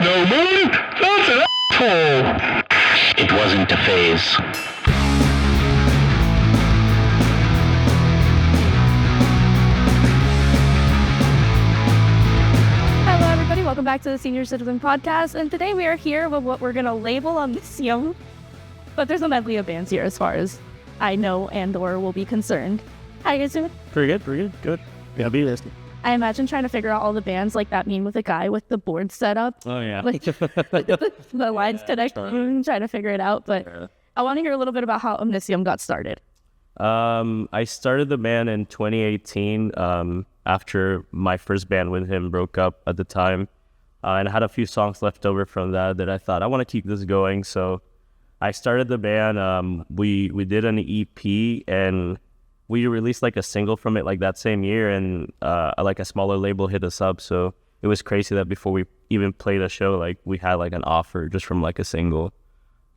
no money, that's an asshole. It wasn't a phase. Hello everybody, welcome back to the Senior Citizen Podcast, and today we are here with what we're going to label Omnisium, but there's a medley of bands here as far as I know and or will be concerned. How you guys doing? Pretty good. Yeah, be listening. I imagine trying to figure out all the bands like that meme with a guy with the board set up. Oh, yeah. Like the lines connected, trying to figure it out. But I want to hear a little bit about how Omnisium got started. I started the band in 2018 after my first band with him broke up at the time. And I had a few songs left over from that I thought, I want to keep this going. So I started the band. We did an EP and we released like a single from it like that same year, and like a smaller label hit us up. So it was crazy that before we even played a show, like we had like an offer just from like a single.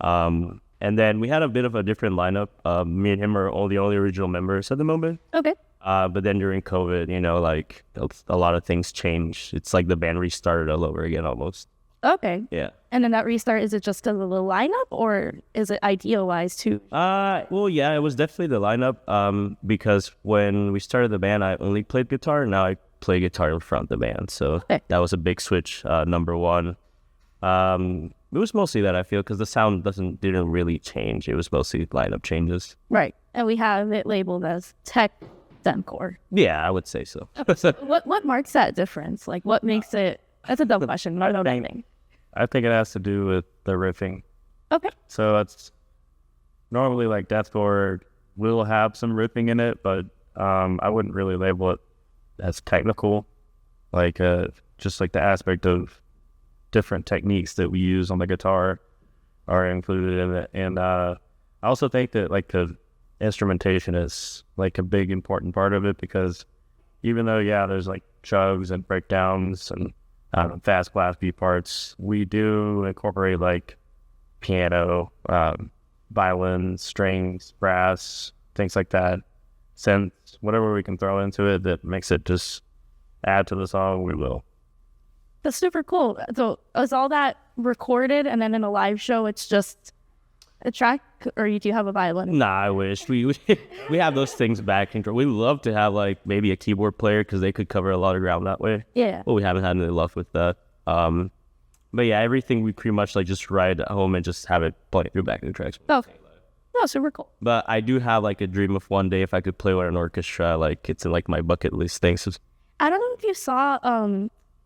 And then we had a bit of a different lineup. Me and him are all the only original members at the moment. Okay. But then during COVID, you know, like a lot of things changed. It's like the band restarted all over again almost. Okay. Yeah. And then that restart, is it just a little lineup or is it idea-wise too? Well, yeah, it was definitely the lineup. Because when we started the band, I only played guitar. Now I play guitar in front of the band. So that was a big switch, number one. It was mostly that, I feel, because the sound didn't really change. It was mostly lineup changes. Right. And we have it labeled as tech core. Yeah, I would say so. What marks that difference? Like what makes it, that's a dumb question, not anything. I think it has to do with the riffing. Okay. So it's normally like deathcore will have some riffing in it, but I wouldn't really label it as technical. Like just like the aspect of different techniques that we use on the guitar are included in it. And I also think that like the instrumentation is like a big important part of it, because even though there's like chugs and breakdowns and fast class B parts, we do incorporate like piano, violin, strings, brass, things like that. Synths, whatever we can throw into it that makes it just add to the song, we will. That's super cool. So is all that recorded and then in a live show it's just a track, or do you have a violin? Nah, I wish we have those things back in. We love to have like maybe a keyboard player because they could cover a lot of ground that way. Yeah. But we haven't had any luck with that. But yeah, everything we pretty much like just ride at home and just have it play through backing tracks. Okay. Oh, super cool. But I do have like a dream of one day if I could play with an orchestra. Like it's in like my bucket list things. I don't know if you saw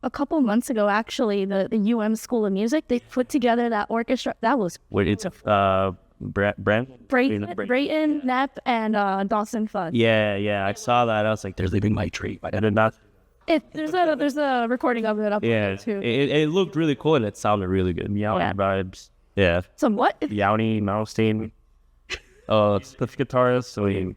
a couple months ago, actually, the UM School of Music, they put together that orchestra. That was It's Brayton, Knapp, and Dawson Fudd. Yeah, I saw that. I was like, they're leaving my tree. I did not. There's a recording of it up there too. It looked really cool and it sounded really good. Yowny vibes. Yeah. So what? Yowny Malmsteen. It's the guitarist, so he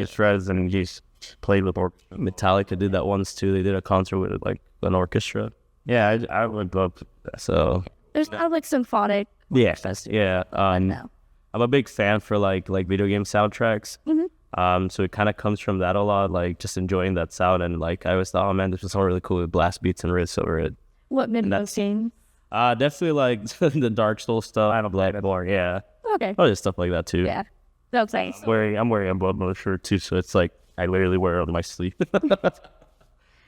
shreds and he's played with orchestra. Metallica did that once too. They did a concert with like an orchestra. Yeah, I would love that. So there's kind of like symphonic. Yeah. I'm a big fan for like video game soundtracks. Mm-hmm. So it kind of comes from that a lot, like just enjoying that sound, and like I always thought, oh man, this was so really cool with blast beats and riffs over it. What mid-note game? Definitely like the Dark Souls stuff. I don't blame it more. Yeah. Okay. Oh, there's stuff like that too. Yeah. That's nice. I'm wearing a Blood Mode shirt too, so it's like I literally wear it on my sleeve.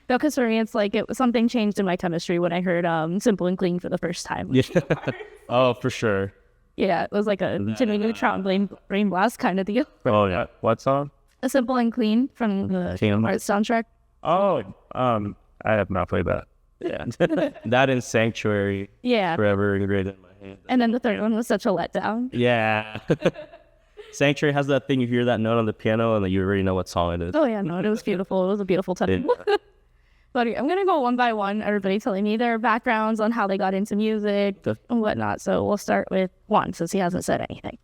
No, because for me, it's like something changed in my chemistry when I heard Simple and Clean for the first time. Yeah. Oh, for sure. Yeah, it was like a Jimmy Neutron Brain Blast kind of deal. Oh yeah. What song? A Simple and Clean from the Kingdom Hearts soundtrack. Oh, I have not played that. Yeah. That and Sanctuary. Yeah. Forever engraved in my hand. And then the third one was such a letdown. Yeah. Sanctuary has that thing, you hear that note on the piano and you already know what song it is. Oh yeah, no, it was beautiful. It was a beautiful time. But I'm going to go one by one, everybody telling me their backgrounds on how they got into music and whatnot. So we'll start with Juan, since he hasn't said anything.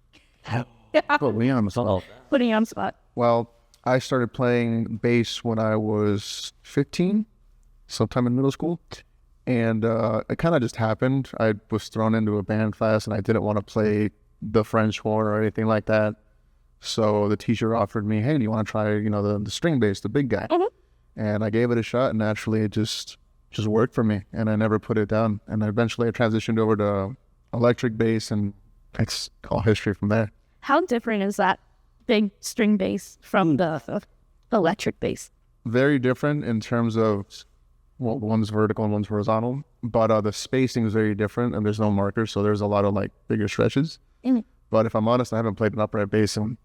Put me on the spot. Putting you on the spot. Well, I started playing bass when I was 15, sometime in middle school. And it kind of just happened. I was thrown into a band class and I didn't want to play the French horn or anything like that. So the teacher offered me, hey, do you want to try, the string bass, the big guy? Mm-hmm. And I gave it a shot, and naturally it just just worked for me, and I never put it down. And eventually I transitioned over to electric bass, and it's all history from there. How different is that big string bass from the electric bass? Very different in terms of, well, one's vertical and one's horizontal, but the spacing is very different, and there's no markers, so there's a lot of like bigger stretches. But if I'm honest, I haven't played an upright bass in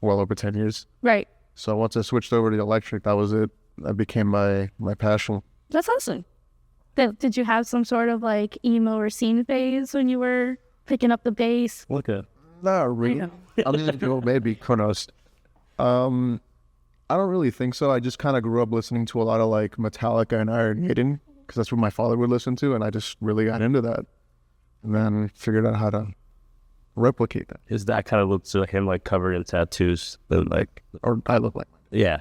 well over 10 years. Right. So once I switched over to the electric, that was it. That became my passion. That's awesome. Did you have some sort of like emo or scene phase when you were picking up the bass? Look at Not really. I mean, maybe, who knows? I don't really think so. I just kind of grew up listening to a lot of like Metallica and Iron Maiden, because that's what my father would listen to, and I just really got into that. And then figured out how to replicate that. His dad kind of looks like him, like covered in tattoos, but like, Or I look like yeah.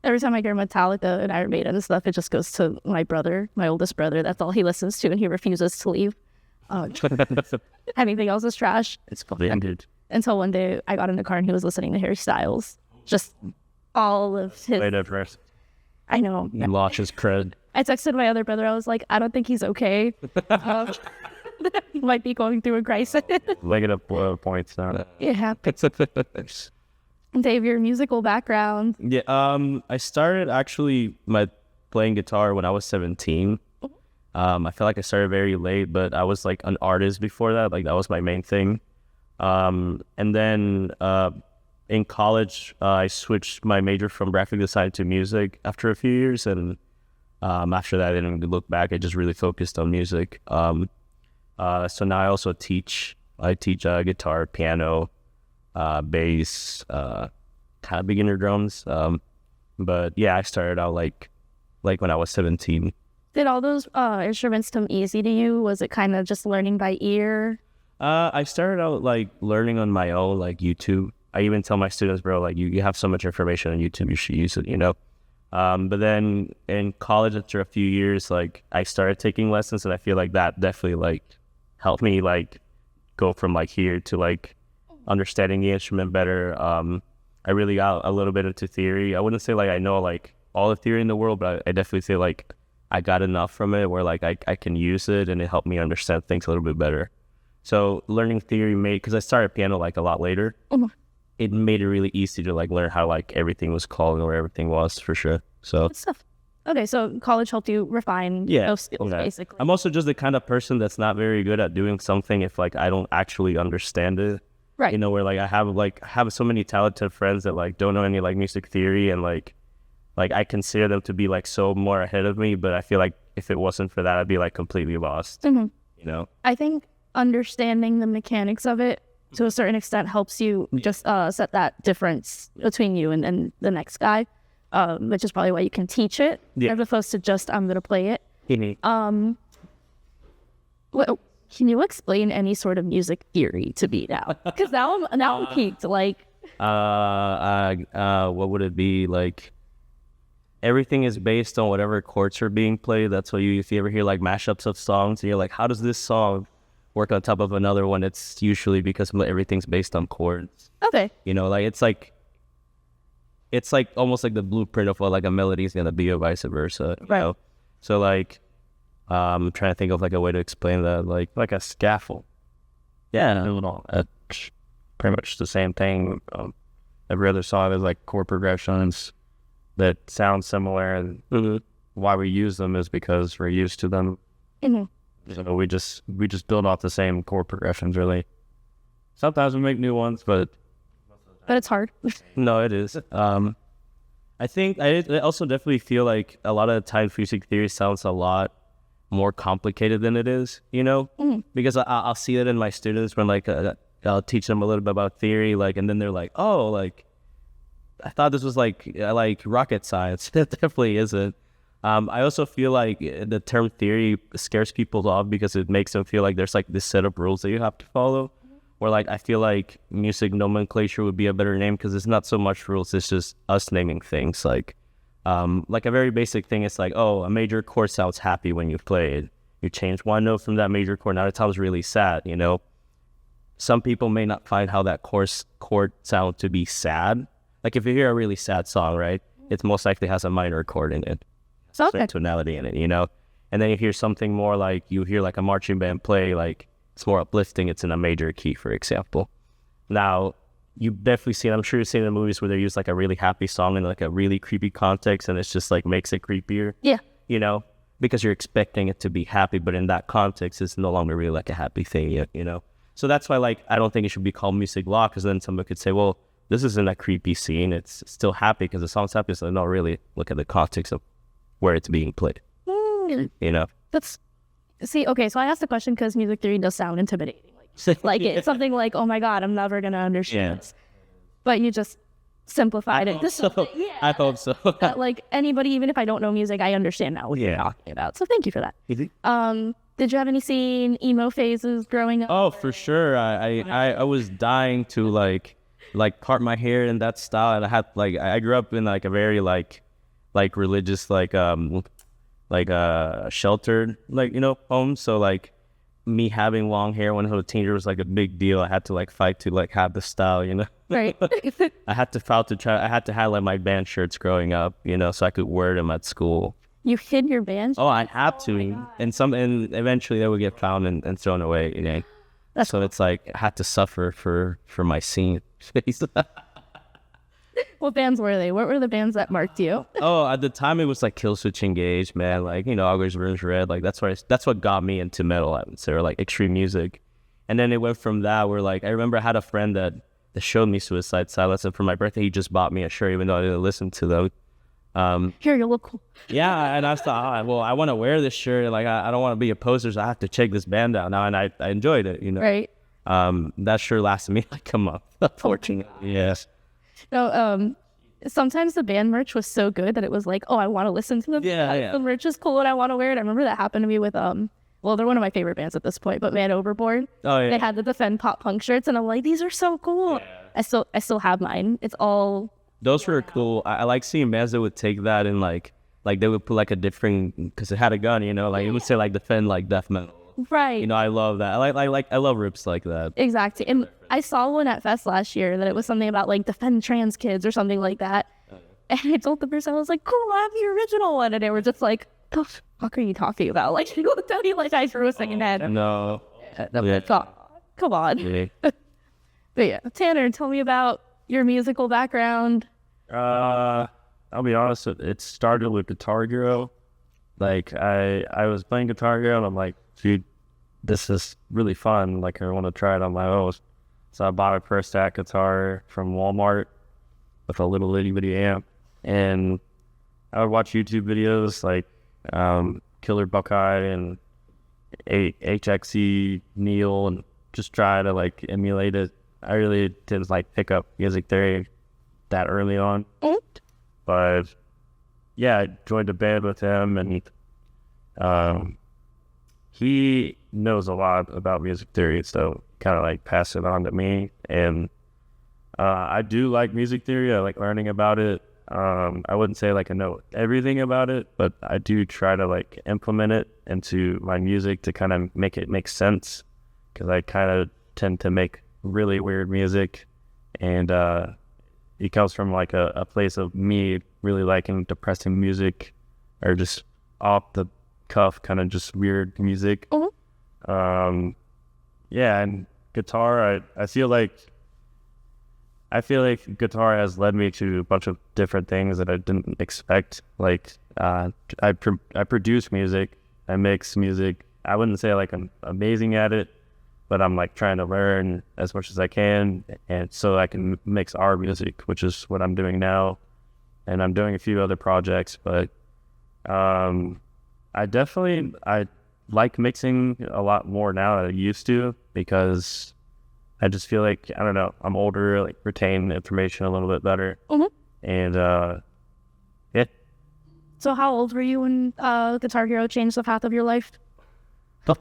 Every time I hear Metallica and Iron Maiden and stuff, it just goes to my brother, my oldest brother. That's all he listens to, and he refuses to leave. Anything else is trash. It's probably ended. Until one day I got in the car and he was listening to Harry Styles. Just all of his... Later first. I know. He lost his cred. I texted my other brother. I was like, I don't think he's okay. He might be going through a crisis. Legged up points now. It happens. Dave, your musical background. Yeah, I started actually playing guitar when I was 17. I feel like I started very late, but I was like an artist before that. Like that was my main thing. And then in college, I switched my major from graphic design to music after a few years. And after that, I didn't really look back. I just really focused on music. So now I also teach. I teach guitar, piano, bass, kind of beginner drums. But yeah, I started out like when I was 17. Did all those instruments come easy to you? Was it kind of just learning by ear? I started out like learning on my own, like YouTube. I even tell my students, bro, like you have so much information on YouTube, you should use it, you know? But then in college, after a few years, like I started taking lessons, and I feel like that definitely like helped me like go from like here to like understanding the instrument better. I really got a little bit into theory. I wouldn't say like I know like all the theory in the world, but I definitely feel like I got enough from it where like I can use it, and it helped me understand things a little bit better. So learning theory because I started piano like a lot later, it made it really easy to like learn how like everything was called or everything was for sure. So Good stuff. Okay, so college helped you refine those skills, basically. I'm also just the kind of person that's not very good at doing something if like I don't actually understand it. Right. You know, where like I have so many talented friends that like don't know any like music theory, and like I consider them to be like so more ahead of me, but I feel like if it wasn't for that, I'd be like completely lost. You know? I think understanding the mechanics of it to a certain extent helps you just set that difference between you and the next guy, which is probably why you can teach it as opposed to just I'm gonna play it. Can you explain any sort of music theory to me now? Because now I'm peaked. Like, what would it be like? Everything is based on whatever chords are being played. That's why if you ever hear like mashups of songs, and you're like, how does this song work on top of another one? It's usually because everything's based on chords. okay, You know, like it's like almost like the blueprint of what like a melody is gonna be, or vice versa. You know? So like, I'm trying to think of like a way to explain that, like a scaffold. Yeah, Pretty much the same thing. Every other song is like chord progressions that sound similar, and why we use them is because we're used to them. So we just build off the same chord progressions, really. Sometimes we make new ones, but it's hard. No, it is. I think I also definitely feel like a lot of the time music theory sounds a lot more complicated than it is, you know? Because I'll see it in my students when like I'll teach them a little bit about theory, like, and then they're like, oh, like I thought this was like rocket science. It definitely isn't. I also feel like the term theory scares people off because it makes them feel like there's like this set of rules that you have to follow. Or like I feel like music nomenclature would be a better name because it's not so much rules, it's just us naming things. Like a very basic thing is like, oh, a major chord sounds happy when you play it. You change one note from that major chord, now it sounds really sad, you know? Some people may not find how that chord sound to be sad. Like if you hear a really sad song, right, it most likely has a minor chord in it. Okay. tonality in it, you know. And then you hear something more like you hear like a marching band play, like it's more uplifting. It's in a major key, for example. Now you've definitely seen, I'm sure you've seen in movies where they use like a really happy song in like a really creepy context, and it's just like makes it creepier. Yeah. You know, because you're expecting it to be happy, but in that context, it's no longer really like a happy thing yet, you know. So that's why, like, I don't think it should be called music law, because then someone could say, well, this isn't a creepy scene. It's still happy because the song's happy. So no, really look at the context of where it's being played. You know? Okay, so I asked the question because music theory does sound intimidating. Like it's something like, oh my God, I'm never going to understand this. But you just simplified it. I hope so. That, like, anybody, even if I don't know music, I understand now what you're talking about. So thank you for that. Did you have any emo phases growing up? Oh, for sure. I was dying to like part my hair in that style, and I had I grew up in like a very like religious sheltered home. So like me having long hair when I was a teenager was like a big deal. I had to like fight to like have the style, you know. Right. I had to have like my band shirts growing up, you know, so I could wear them at school. You hid your band? Oh, I had to, and eventually they would get found and thrown away, you know. So it's like I had to suffer for my scene. What bands were they? What were the bands that marked you? Oh, at the time it was like Killswitch Engage, man. Like, you know, August Burns Red. Like that's what got me into metal, I would say, or like extreme music. And then it went from that where like I remember I had a friend that showed me Suicide Silence, and for my birthday he just bought me a shirt, even though I didn't listen to them. Here, you look cool. Yeah, and I thought, well, I want to wear this shirt. Like I don't want to be a poser, so I have to check this band out now. And I enjoyed it, you know. Right. That shirt lasted me like a month, unfortunately. Yes. No, sometimes the band merch was so good that it was like, oh, I want to listen to them. Yeah. The merch is cool and I want to wear it. I remember that happened to me with, well, they're one of my favorite bands at this point, but Man Overboard. Oh, yeah. They had the Defend pop punk shirts, and I'm like, these are so cool. Yeah. I still have mine. It's all... Those were cool. I like seeing bands that would take that and like they would put like a different, because it had a gun, you know, like it would say like Defend like death metal. Right. You know, I love that. I love rips like that. Exactly. And I saw one at Fest last year that it was something about like defend trans kids or something like that. And I told the person, I was like, cool, I have the original one. And they were just like, the fuck are you talking about? Like, you will tell you like I threw a second head. No. Come on. Yeah. But yeah, Tanner, tell me about your musical background. I'll be honest, it started with Guitar Hero. Like I was playing Guitar Hero and I'm like, dude, this is really fun. Like I want to try it on my own. So I bought my first stack guitar from Walmart with a little itty bitty amp, and I would watch YouTube videos like Killer Buckeye and HXE Neil and just try to like emulate it. I really didn't like pick up music theory that early on, but yeah, I joined a band with him, and he knows a lot about music theory, so kind of like pass it on to me. And I do like music theory. I like learning about it. I wouldn't say like I know everything about it, but I do try to like implement it into my music to kind of make it make sense, because I kind of tend to make really weird music, and it comes from like a place of me really liking depressing music or just off the cuff kind of just weird music. Yeah, and guitar, I feel like guitar has led me to a bunch of different things that I didn't expect. Like I produce music, I mix music. I wouldn't say like I'm amazing at it, but I'm like trying to learn as much as I can, and so I can mix our music, which is what I'm doing now. And I'm doing a few other projects, but I like mixing a lot more now than I used to, because I just feel like, I don't know, I'm older, like retain information a little bit better. And yeah. So how old were you when Guitar Hero changed the path of your life? I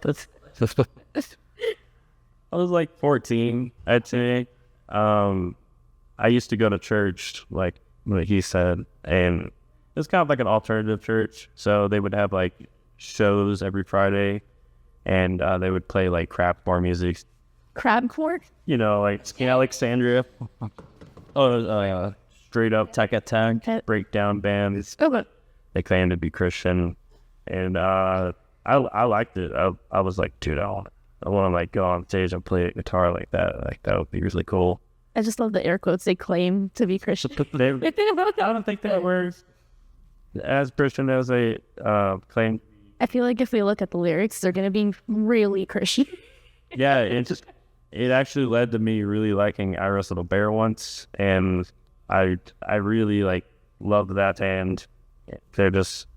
was like 14, I'd say. I used to go to church, like what he said, and it's kind of like an alternative church. So they would have like shows every Friday, and they would play like crapcore music. Crabcore? You know, like Skin Alexandria. Yeah. Straight up tech attack, breakdown bands. Okay. they claimed to be Christian, and I liked it. I was like, dude, I want to like go on stage and play a guitar like that. Like that would be really cool. I just love the air quotes. They claim to be Christian. I don't think that we're as Christian as they claim. I feel like if we look at the lyrics, they're gonna be really Christian. Yeah, it actually led to me really liking Iris Little Bear once, and I really like love that band. They're just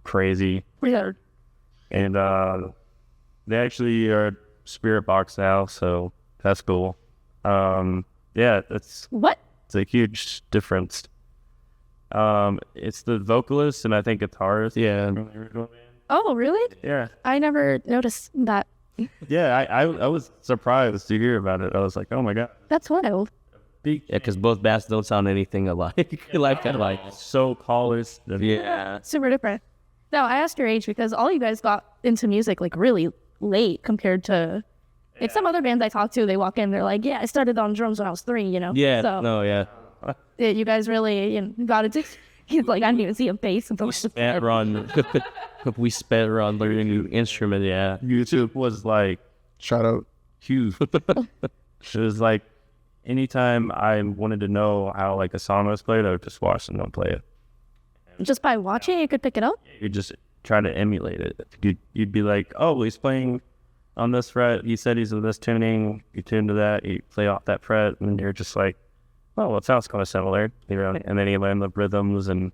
crazy. Weird. And they actually are Spirit Box now, so that's cool. Yeah, it's a huge difference. It's the vocalist and I think guitarist. Yeah. Oh, really? Yeah. I never noticed that. Yeah, I was surprised to hear about it. I was like, oh my god. That's wild. Yeah, because both bands don't sound anything alike. like So polished. yeah. Super different. No, I asked your age because all you guys got into music like really late compared to like some other bands I talk to. They walk in, they're like, "Yeah, I started on drums when I was 3." You know? Yeah. So No. Yeah. you guys really got it. He's like, I didn't even see a bass until We sped around learning a new instrument. Yeah. YouTube was like Shout out. huge. It was like anytime I wanted to know how like a song was played, I would just watch someone play it. just by watching, you could pick it up. You just try to emulate it. You'd be like, oh, he's playing on this fret. He said he's in this tuning. You tune to that. You play off that fret, and you're just like, oh, well, it sounds kind of similar, you know. And then you learn the rhythms, and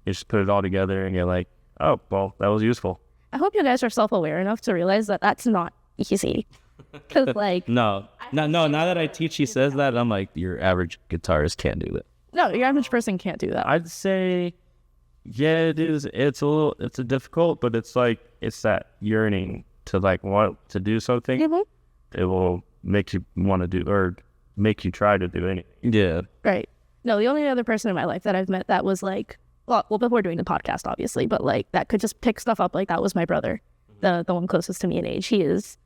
you just put it all together, and you're like, oh, well, that was useful. I hope you guys are self-aware enough to realize that that's not easy. Because like, No. Now that I teach, he says that, I'm like, your average guitarist can't do that. no, your average person can't do that. I'd say, yeah, it is. It's a difficult, but it's like it's that yearning to like want to do something. Mhm. It will make you want to do or make you try to do anything. Yeah. Right. No, the only other person in my life that I've met that was like, well, before doing the podcast, obviously, but like that could just pick stuff up like that was my brother, the one closest to me in age. He's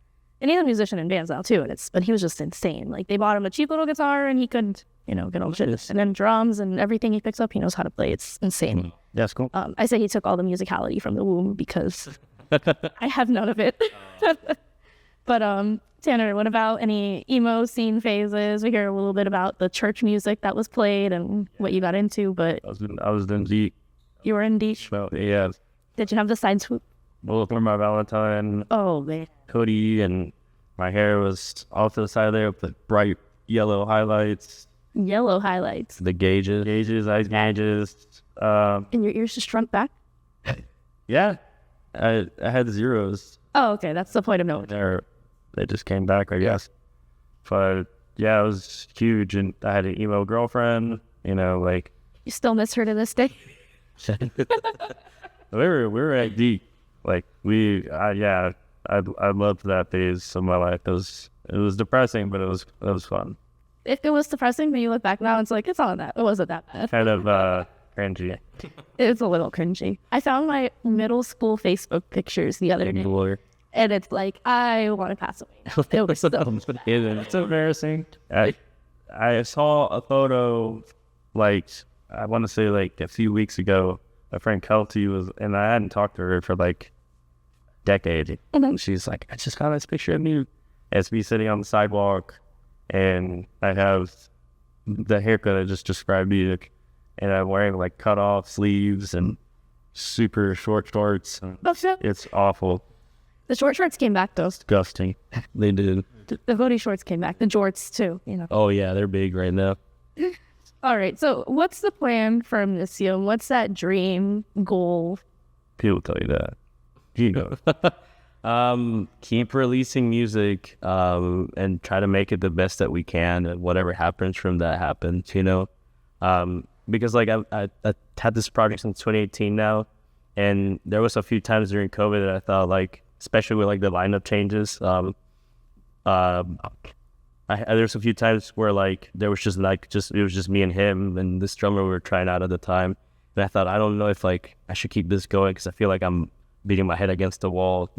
a musician in bands now too, but he was just insane. Like they bought him a cheap little guitar and he could, get all shit, and then drums and everything he picks up, he knows how to play. It's insane. That's cool. I say he took all the musicality from the womb because I have none of it. But Tanner, what about any emo scene phases? We hear a little bit about the church music that was played and what you got into, but I was in deep. you were in deep. Well, yeah. Did you have the side swoop? Well, for my Valentine Oh man, hoodie, and my hair was off to the side there with the bright yellow highlights, yellow highlights, The gauges. ice gauges. and your ears just shrunk back. Yeah, I had zeros. Oh, okay, that's the point of note. They just came back, I guess. But yeah, it was huge, and I had an emo girlfriend. Like You still miss her to this day. we were at deep. Like I loved that phase of my life. It was depressing, but it was fun. If it was depressing, but you look back now, it's like it's not that. It wasn't that bad. Kind of cringy. It's a little cringy. I found my middle school Facebook pictures the other day, and it's like I want to pass away now. It was so It's embarrassing. I saw a photo, like I want to say like a few weeks ago. My friend Kelty and I hadn't talked to her for like a decade. Mhm. She's like, I just got this picture of me as me sitting on the sidewalk, and I have the haircut I just described to you, and I'm wearing like cut off sleeves and super short shorts. It's awful. The short shorts came back though. Disgusting. They did. The Vody shorts came back. The jorts too. Oh yeah, they're big right now. All right. So what's the plan for Omnisium? What's that dream goal? People tell you that. Keep releasing music, and try to make it the best that we can, and whatever happens from that happens, because like I had this project since 2018 now, and there was a few times during COVID that I thought, like, especially with like the lineup changes, there's a few times where like there was it was just me and him and this drummer we were trying out at the time, and I thought, I don't know if like I should keep this going because I feel like I'm beating my head against the wall,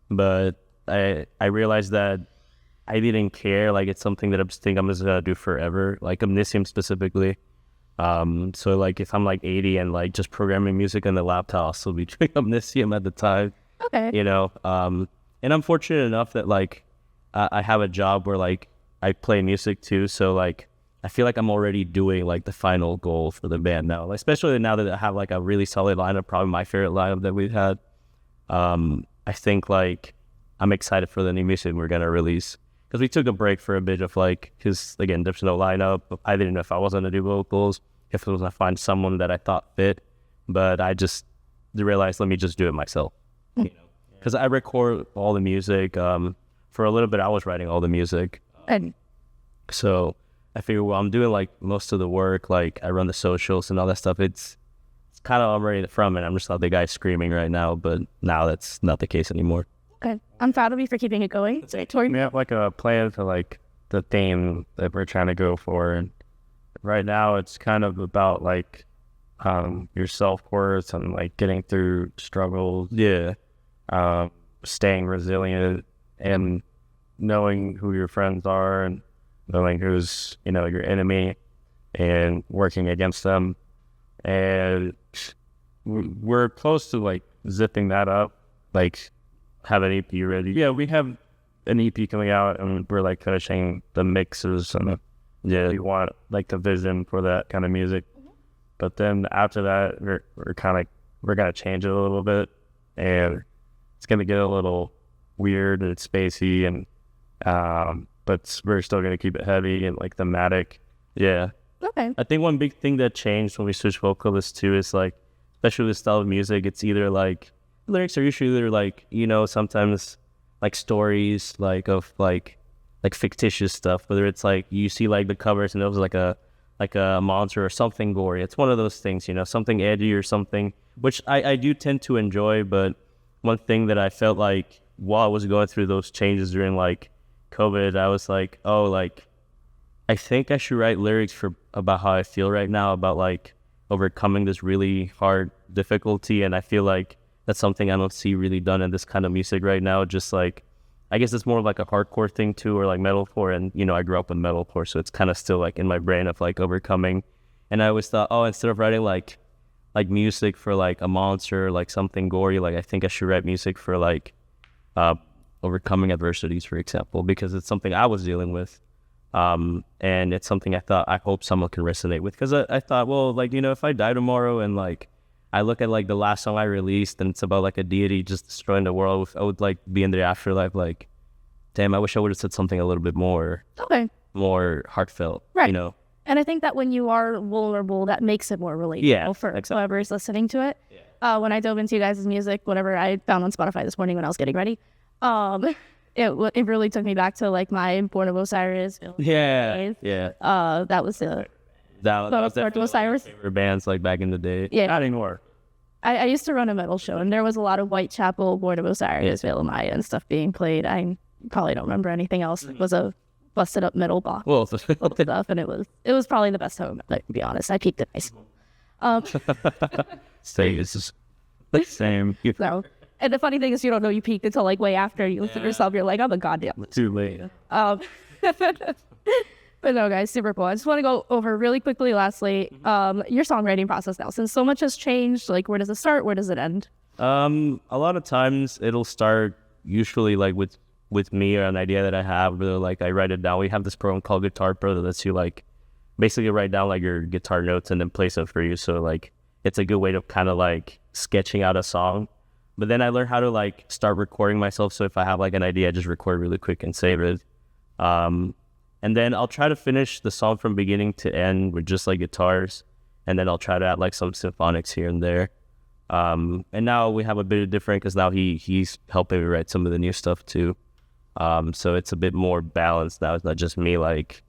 but I realized that I didn't care. Like, it's something that I'm just gonna do forever, like Omnisium specifically. So like if I'm like 80 and like just programming music on the laptop, I'll still be doing Omnisium at the time. Okay. You know, and I'm fortunate enough that like I have a job where like I play music too, so like I feel like I'm already doing like the final goal for the band now, like, especially now that I have like a really solid lineup, probably my favorite lineup that we've had. I think like I'm excited for the new music we're gonna release, because we took a break for a bit of like, because again there's no lineup. I didn't know if I was gonna do vocals, if I was gonna find someone that I thought fit, but I just realized, let me just do it myself. You know, because I record all the music. For a little bit, I was writing all the music. And So I figured, well, I'm doing like most of the work. Like I run the socials and all that stuff. It's kind of, I'm ready from it. I'm just not the guy screaming right now, but now that's not the case anymore. okay, I'm proud of you for keeping it going. Tori? We have like a plan for like the theme that we're trying to go for, and right now it's kind of about like your self-worth and like getting through struggles, Yeah. staying resilient, and knowing who your friends are and knowing who's, you know, your enemy, and working against them. And we're close to like zipping that up, like have an EP ready. Yeah, we have an EP coming out, and we're like finishing the mixes, and yeah, we want like the vision for that kind of music. But then after that, we're gonna change it a little bit, and it's gonna get a little weird and spacey, and but we're still gonna keep it heavy and like thematic. Yeah. Okay. I think one big thing that changed when we switched vocalists too is like, especially with style of music, it's either like lyrics are usually either like, you know, sometimes like stories like of like fictitious stuff, whether it's like you see like the covers and it was like a monster or something gory. It's one of those things, you know, something edgy or something, which I do tend to enjoy. But one thing that I felt like while I was going through those changes during like COVID, I was like, oh, like I think I should write lyrics about how I feel right now, about like overcoming this really hard difficulty. And I feel like that's something I don't see really done in this kind of music right now. Just like, I guess it's more like a hardcore thing too, or like metalcore. And, you know, I grew up with metalcore, so it's kind of still like in my brain of like overcoming. And I always thought, oh, instead of writing like music for like a monster, like something gory, like I think I should write music for like overcoming adversities, for example, because it's something I was dealing with. And it's something I hope someone can resonate with, because I thought, well, like, you know, if I die tomorrow and like I look at like the last song I released and it's about like a deity just destroying the world, I would like be in the afterlife like, damn, I wish I would have said something a little bit more heartfelt, Right. you know. And I think that when you are vulnerable, that makes it more relatable for exactly. whoever is listening to it. Yeah. When I dove into you guys' music, whatever I found on Spotify this morning when I was getting ready, it really took me back to like my Born of Osiris. Yeah. That was That Born was of definitely Osiris. my favorite bands like back in the day. Yeah. Not anymore. I used to run a metal show, and there was a lot of Whitechapel, Born of Osiris, Veil of Maya, and stuff being played. I probably don't remember anything else. It was a busted up metal box Well, of stuff, and it was probably the best home. Like, to be honest, I peaked at high school. It's just same. So, and the funny thing is, you don't know you peaked until like way after you listen to yourself. You're like, I'm a goddamn. Too late. But no, guys, super cool. I just want to go over really quickly, lastly, your songwriting process now. Since so much has changed, like, where does it start? Where does it end? A lot of times it'll start usually like with me or an idea that I have, where like I write it down. We have this program called Guitar Pro that lets you like basically write down like your guitar notes and then play them for you. So like it's a good way to kind of like sketching out a song. But then I learned how to like start recording myself. So if I have like an idea, I just record really quick and save it. And then I'll try to finish the song from beginning to end with just like guitars. And then I'll try to add like some symphonics here and there. And now we have a bit of different, because now he's helping me write some of the new stuff too. So it's a bit more balanced now. It's not just me. Like,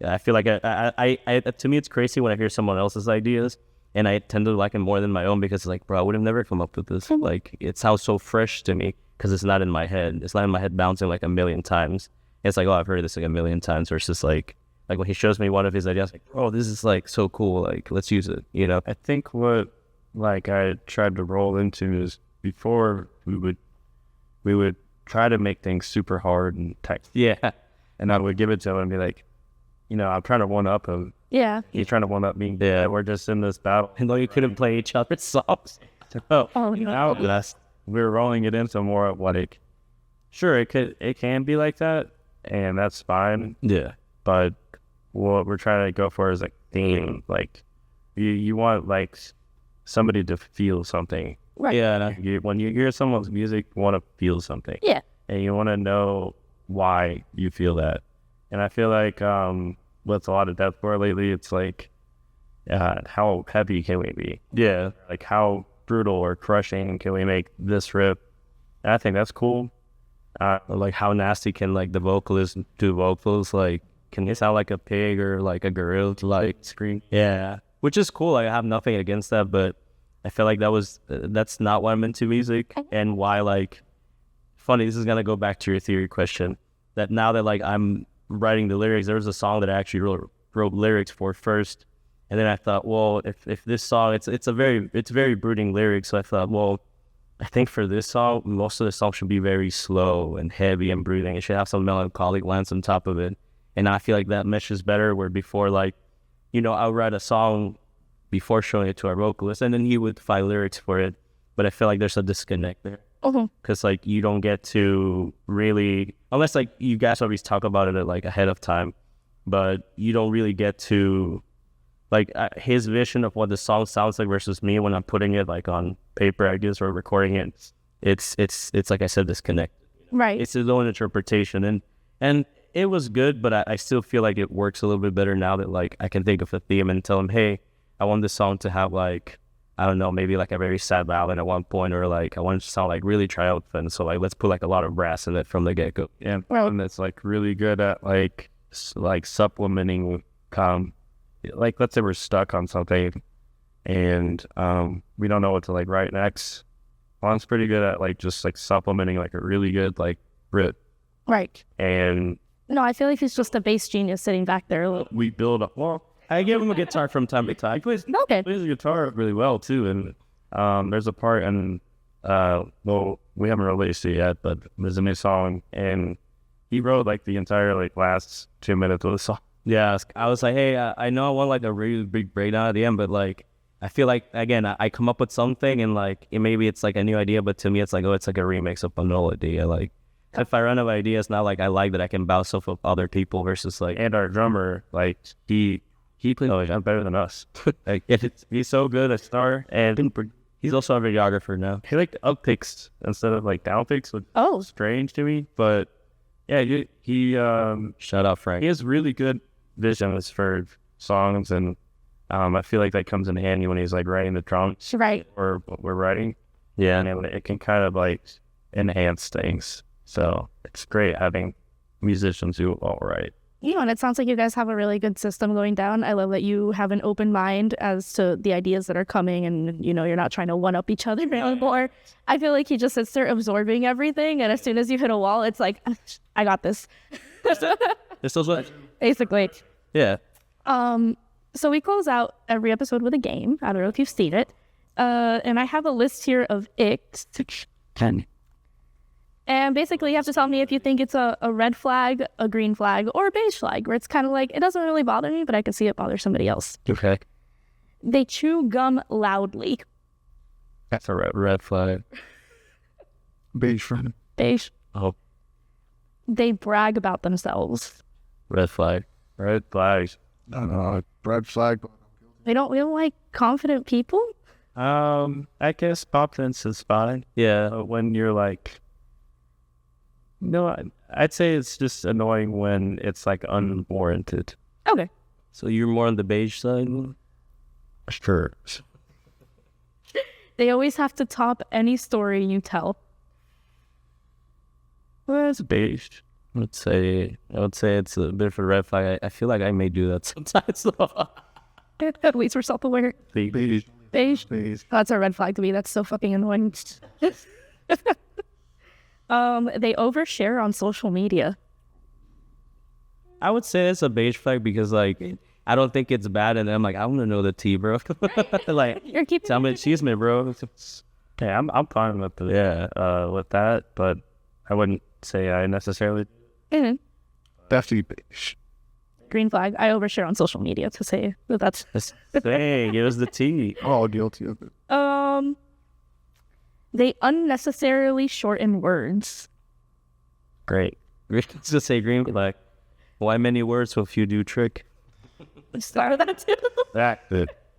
I feel like I to me, it's crazy when I hear someone else's ideas, and I tend to like it more than my own, because it's like, bro, I would have never come up with this. Like, it sounds so fresh to me because it's not in my head. It's not in my head bouncing like a million times. It's like, oh, I've heard this like a million times. Versus like when he shows me one of his ideas, like, oh, this is like so cool. Like, let's use it. You know? I think what like I tried to roll into is before we would try to make things super hard and tight. Yeah. And I would give it to him and be like, you know, I'm trying to one up him. Yeah. He's trying to one up me. Yeah, we're just in this battle. And though you couldn't play each other's songs. Oh, Oh, now we're rolling it into more of what it. Sure, it can be like that, and that's fine. Yeah. But what we're trying to go for is like theme. Like you want like somebody to feel something. Right. Yeah. When you hear someone's music, you want to feel something. Yeah. And you want to know why you feel that. And I feel like with a lot of deathcore lately, it's like how heavy can we be? Yeah. Like how brutal or crushing can we make this riff? And I think that's cool. Like how nasty can like the vocalist do vocals? Like can it sound like a pig or like a gorilla like scream? Yeah. Which is cool. Like, I have nothing against that, but I feel like that's not why I'm into music, and why like funny. This is gonna go back to your theory question. That now that like I'm writing the lyrics, there was a song that I actually wrote lyrics for first, and then I thought, well, if this song, it's very brooding lyrics, so I thought, well, I think for this song, most of the song should be very slow and heavy and brooding. It should have some melancholic lines on top of it, and I feel like that meshes better. Where before, like, I'll write a song before showing it to our vocalist, and then he would find lyrics for it, but I feel like there's a disconnect there. Because like you don't get to really, unless like you guys always talk about it like ahead of time, but you don't really get to like his vision of what the song sounds like versus me when I'm putting it like on paper, I guess, or recording it. It's like I said, disconnect. Right. It's his own interpretation, and it was good, but I still feel like it works a little bit better now that like I can think of a theme and tell him, hey, I want this song to have like, I don't know, maybe like a very sad ballad at one point, or like I want it to sound like really triumphant. So like let's put like a lot of brass in it from the get go. Yeah, and that's like really good at like supplementing. Like let's say we're stuck on something, and we don't know what to like write next. Juan's pretty good at like just like supplementing like a really good like riff. Right. And no, I feel like he's just a bass genius sitting back there. We build up. Well, I give him a guitar from time to time. He plays the guitar really well too, and there's a part in well, we haven't released it yet, but there's a new song, and he wrote like the entire like last 2 minutes of the song. Yeah, I was like, hey, I know I want like a really big breakdown at the end, but like I feel like again I come up with something, and like maybe it's like a new idea, but to me it's like, oh, it's like a remix of an old idea. Like if I run out of ideas now, like I like that I can bounce off of other people versus like, and our drummer, like he plays better than us. Like he's so good at guitar, and he's also a videographer now. He like up picks instead of like down picks, which is strange to me. But yeah, he shout out Frank. He has really good visions for songs, and I feel like that comes in handy when he's like writing the drums, right? Or what we're writing. Yeah, and it can kind of like enhance things. So it's great having musicians who all right. And it sounds like you guys have a really good system going down. I love that you have an open mind as to the ideas that are coming, and you're not trying to one up each other anymore. I feel like he just sits there absorbing everything, and as soon as you hit a wall, it's like, I got this. This is what basically. Yeah. So we close out every episode with a game. I don't know if you've seen it. And I have a list here of icks. 10. And basically you have to tell me if you think it's a red flag, a green flag, or a beige flag, where it's kind of like, it doesn't really bother me, but I can see it bother somebody else. Okay. They chew gum loudly. That's a red flag. Beige friend. Beige. Oh. They brag about themselves. Red flag. Red flags. I don't know. Red flag. We don't like confident people. I guess confidence is fine. Yeah. When you're like, no, I'd say it's just annoying when it's like unwarranted. Okay. So you're more on the beige side? Sure. They always have to top any story you tell. Well, it's beige. I would say it's a bit of a red flag. I feel like I may do that sometimes. At least we're self-aware. Beige. Beige. Beige. That's a red flag to me. That's so fucking annoying. They overshare on social media. I would say it's a beige flag because like I don't think it's bad, and I'm like, I want to know the tea, bro. Like, you're keeping tell me, excuse me, bro. Yeah, I'm fine with with that, but I wouldn't say I necessarily. Mm-hmm. Definitely beige. Green flag. I overshare on social media to say that that's... Hey, give us the tea. We're all guilty of it. They unnecessarily shorten words. Great. Let's just say green flag. Why many words will few do trick? Start with that too.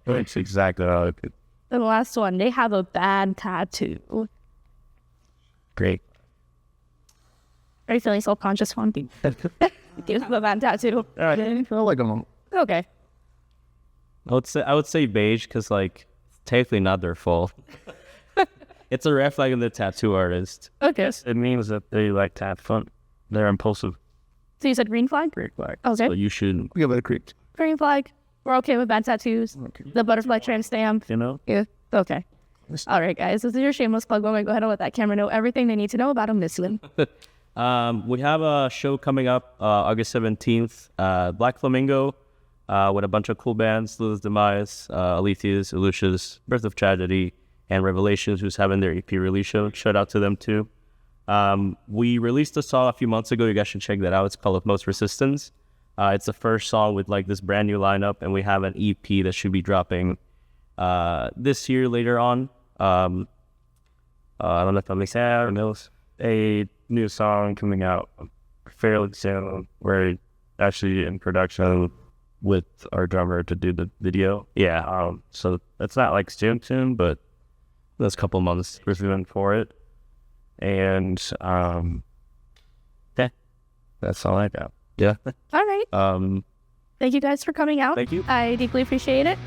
That's exactly how it could. And the last one, they have a bad tattoo. Great. Are you feeling self-conscious, Juan? Do you have a bad tattoo? I feel like I'm Okay. I would say beige because like it's technically not their fault. It's a red flag in the tattoo artist. Okay. It means that they like to have fun. They're impulsive. So you said green flag? Green flag. Okay. So you should. give it a creep. Green flag. We're okay with bad tattoos. Okay. The butterfly tramp stamp. You know? Yeah. Okay. All right, guys. This is your shameless plug. I'm going to go ahead and let that camera know everything they need to know about Omnisium. We have a show coming up August 17th, Black Flamingo, with a bunch of cool bands, Lilith's Demise, Alethea's, Elucia's, Birth of Tragedy, and Revelations, who's having their EP release show. Shout out to them too. We released a song a few months ago. You guys should check that out. It's called Of Most Resistance. It's the first song with like this brand new lineup, and we have an EP that should be dropping this year later on. I don't know if I'm excited. A new song coming out fairly soon. We're actually in production with our drummer to do the video. Yeah, So it's not like soon, but that's a couple months. we're doing for it. And yeah, that's all I got. Yeah. All right. Thank you guys for coming out. Thank you. I deeply appreciate it.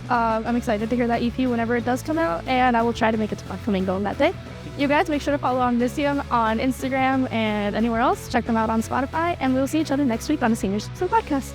I'm excited to hear that EP whenever it does come out, and I will try to make it to Black Flamingo on that day. You guys make sure to follow Omnisium on Instagram and anywhere else. Check them out on Spotify, and we'll see each other next week on the Senior Citizen Podcast.